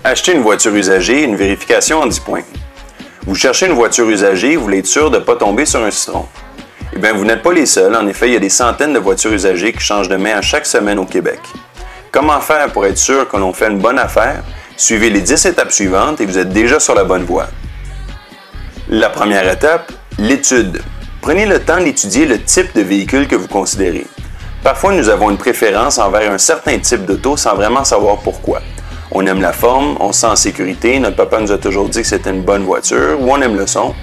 Acheter une voiture usagée, une vérification en 10 points. Vous cherchez une voiture usagée, vous voulez être sûr de ne pas tomber sur un citron. Eh bien, vous n'êtes pas les seuls. En effet, il y a des centaines de voitures usagées qui changent de main à chaque semaine au Québec. Comment faire pour être sûr que l'on fait une bonne affaire? Suivez les 10 étapes suivantes et vous êtes déjà sur la bonne voie. La première étape, l'étude. Prenez le temps d'étudier le type de véhicule que vous considérez. Parfois, nous avons une préférence envers un certain type d'auto sans vraiment savoir pourquoi. On aime la forme, on se sent en sécurité, notre papa nous a toujours dit que c'était une bonne voiture, ou on aime le son.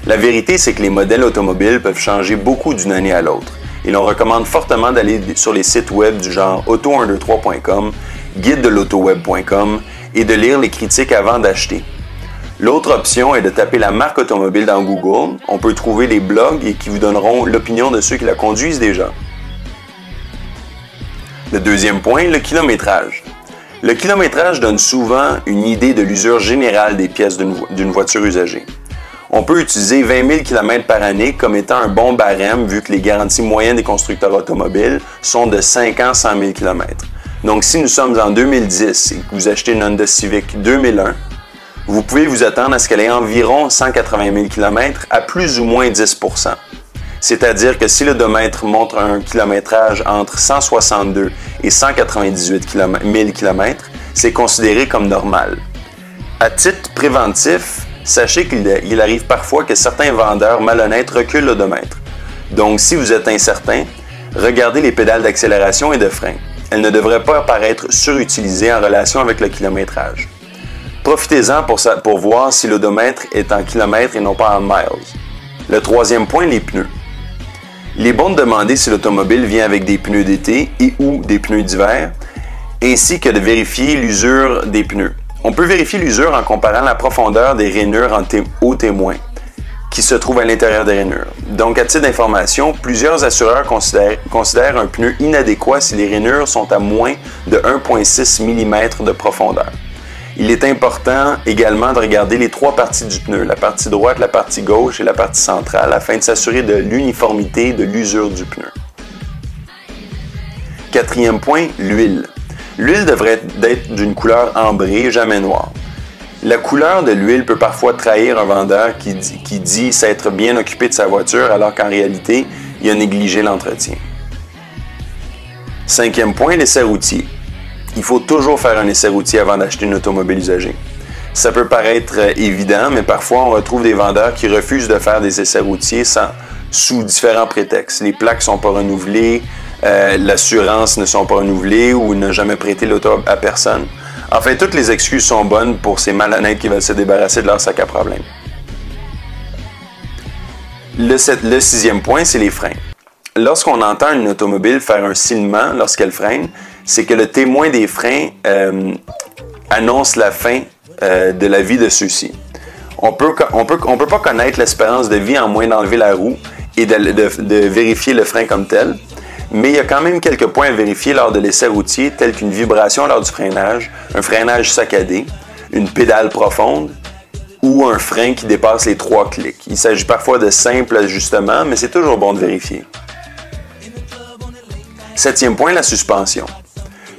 La vérité, c'est que les modèles automobiles peuvent changer beaucoup d'une année à l'autre. Et l'on recommande fortement d'aller sur les sites web du genre auto123.com, guide-de-l'autoweb.com et de lire les critiques avant d'acheter. L'autre option est de taper la marque automobile dans Google. On peut trouver des blogs et qui vous donneront l'opinion de ceux qui la conduisent déjà. Le deuxième point, le kilométrage. Le kilométrage donne souvent une idée de l'usure générale des pièces d'une voiture usagée. On peut utiliser 20 000 km par année comme étant un bon barème vu que les garanties moyennes des constructeurs automobiles sont de 5 ans 100 000 km. Donc si nous sommes en 2010 et que vous achetez une Honda Civic 2001, vous pouvez vous attendre à ce qu'elle ait environ 180 000 km à plus ou moins 10 %. C'est-à-dire que si l'odomètre montre un kilométrage entre 162 et 198 000 km, c'est considéré comme normal. À titre préventif, sachez qu'il arrive parfois que certains vendeurs malhonnêtes reculent l'odomètre. Donc, si vous êtes incertain, regardez les pédales d'accélération et de frein. Elles ne devraient pas apparaître surutilisées en relation avec le kilométrage. Profitez-en pour voir si l'odomètre est en kilomètres et non pas en miles. Le troisième point, les pneus. Il est bon de demander si l'automobile vient avec des pneus d'été et ou des pneus d'hiver, ainsi que de vérifier l'usure des pneus. On peut vérifier l'usure en comparant la profondeur des rainures en eau témoin qui se trouvent à l'intérieur des rainures. Donc, à titre d'information, plusieurs assureurs considèrent un pneu inadéquat si les rainures sont à moins de 1,6 mm de profondeur. Il est important également de regarder les trois parties du pneu, la partie droite, la partie gauche et la partie centrale, afin de s'assurer de l'uniformité de l'usure du pneu. Quatrième point, l'huile. L'huile devrait être d'une couleur ambrée, jamais noire. La couleur de l'huile peut parfois trahir un vendeur qui dit s'être bien occupé de sa voiture alors qu'en réalité, il a négligé l'entretien. Cinquième point, l'essai routier. Il faut toujours faire un essai routier avant d'acheter une automobile usagée. Ça peut paraître évident, mais parfois on retrouve des vendeurs qui refusent de faire des essais routiers sous différents prétextes. Les plaques ne sont pas renouvelées, l'assurance ne sont pas renouvelées ou n'a jamais prêté l'auto à personne. En fait, toutes les excuses sont bonnes pour ces malhonnêtes qui veulent se débarrasser de leur sac à problème. Le sixième point, c'est les freins. Lorsqu'on entend une automobile faire un silement lorsqu'elle freine, c'est que le témoin des freins annonce la fin de la vie de ceux-ci. On peut pas connaître l'espérance de vie en moins d'enlever la roue et de vérifier le frein comme tel, mais il y a quand même quelques points à vérifier lors de l'essai routier, tels qu'une vibration lors du freinage, un freinage saccadé, une pédale profonde ou un frein qui dépasse les 3 clics. Il s'agit parfois de simples ajustements, mais c'est toujours bon de vérifier. Septième point, la suspension.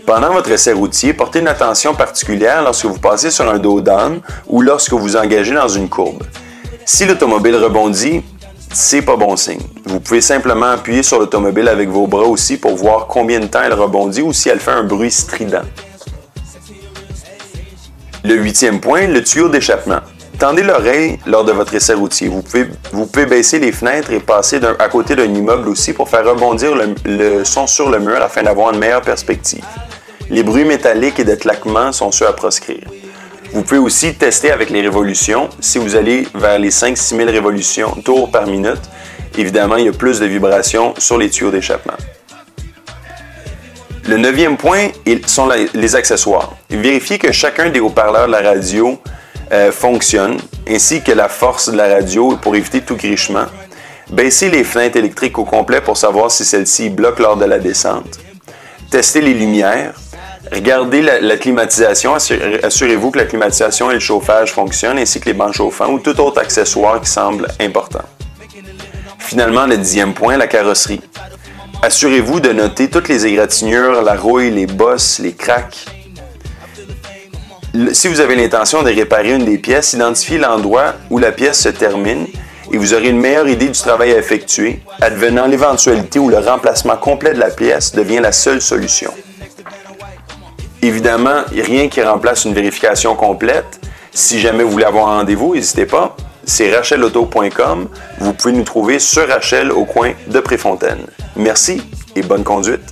Pendant votre essai routier, portez une attention particulière lorsque vous passez sur un dos d'âne ou lorsque vous engagez dans une courbe. Si l'automobile rebondit, c'est pas bon signe. Vous pouvez simplement appuyer sur l'automobile avec vos bras aussi pour voir combien de temps elle rebondit ou si elle fait un bruit strident. Le huitième point, le tuyau d'échappement. Tendez l'oreille lors de votre essai routier. Vous pouvez baisser les fenêtres et passer à côté d'un immeuble aussi pour faire rebondir le son sur le mur afin d'avoir une meilleure perspective. Les bruits métalliques et de claquements sont ceux à proscrire. Vous pouvez aussi tester avec les révolutions. Si vous allez vers les 5-6 000 révolutions tours par minute, évidemment, il y a plus de vibrations sur les tuyaux d'échappement. Le neuvième point sont les accessoires. Vérifiez que chacun des haut-parleurs de la radio fonctionne, ainsi que la force de la radio pour éviter tout grichement. Baissez les fenêtres électriques au complet pour savoir si celles-ci bloquent lors de la descente. Testez les lumières. Regardez la climatisation. Assurez-vous que la climatisation et le chauffage fonctionnent, ainsi que les bancs chauffants ou tout autre accessoire qui semble important. Finalement, le 10e point, la carrosserie. Assurez-vous de noter toutes les égratignures, la rouille, les bosses, les craques. Si vous avez l'intention de réparer une des pièces, identifiez l'endroit où la pièce se termine et vous aurez une meilleure idée du travail à effectuer, advenant l'éventualité où le remplacement complet de la pièce devient la seule solution. Évidemment, il n'y a rien qui remplace une vérification complète. Si jamais vous voulez avoir un rendez-vous, n'hésitez pas. C'est rachelauto.com. Vous pouvez nous trouver sur Rachel au coin de Préfontaine. Merci et bonne conduite.